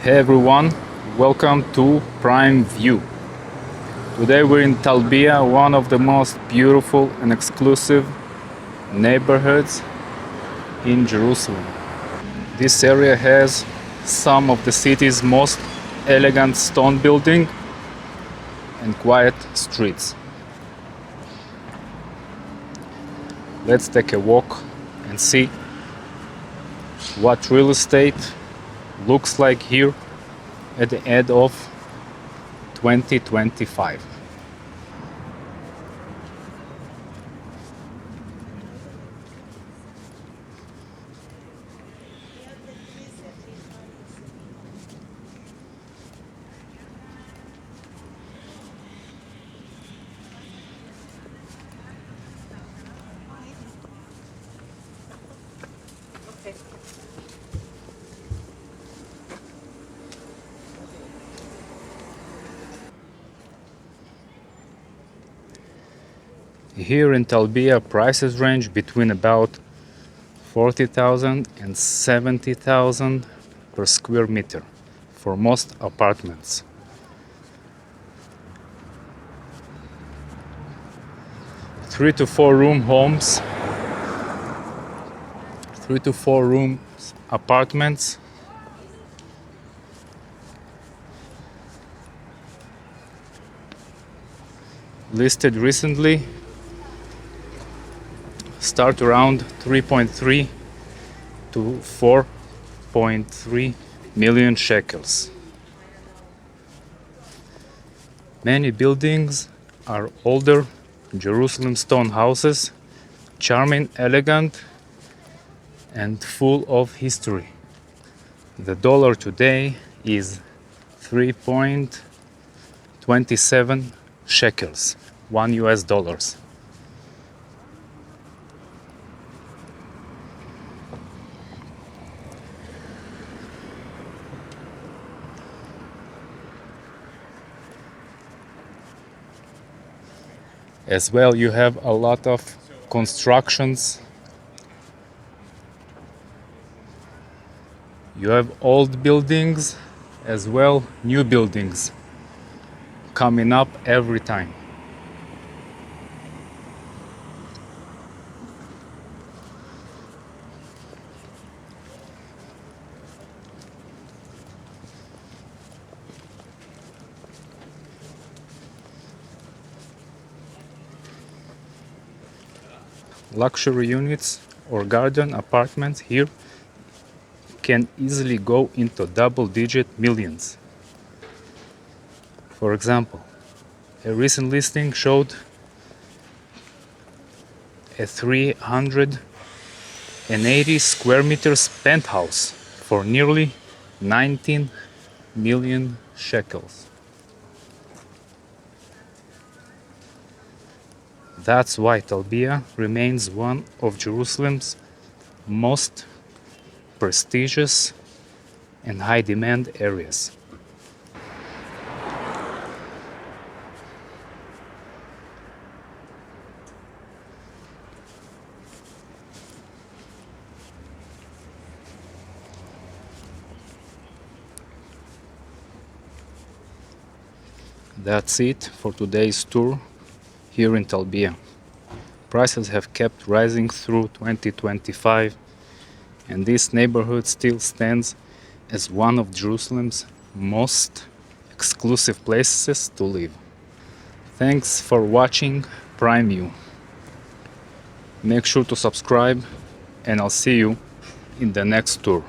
Hey everyone, welcome to PrimeView. Today we're in Talbiya, one of the most beautiful and exclusive neighborhoods in Jerusalem. This area has some of the city's most elegant stone buildings and quiet streets. Let's take a walk and see what real estate looks like here at the end of 2025. Here in Talbiya, prices range between about 40,000 and 70,000 per square meter for most apartments. Three to four rooms apartments listed recently start around 3.3 to 4.3 million shekels. Many buildings are older Jerusalem stone houses, charming, elegant, and full of history. The dollar today is 3.27 shekels, $1. As well, you have a lot of constructions. You have old buildings as well, new buildings coming up every time. Luxury units or garden apartments here can easily go into double-digit millions. For example, a recent listing showed a 380 square meters penthouse for nearly 19 million shekels. That's why Talbiya remains one of Jerusalem's most prestigious and high-demand areas. That's it for today's tour here in Talbiya. Prices have kept rising through 2025, and this neighborhood still stands as one of Jerusalem's most exclusive places to live. Thanks for watching PrimeView. Make sure to subscribe, and I'll see you in the next tour.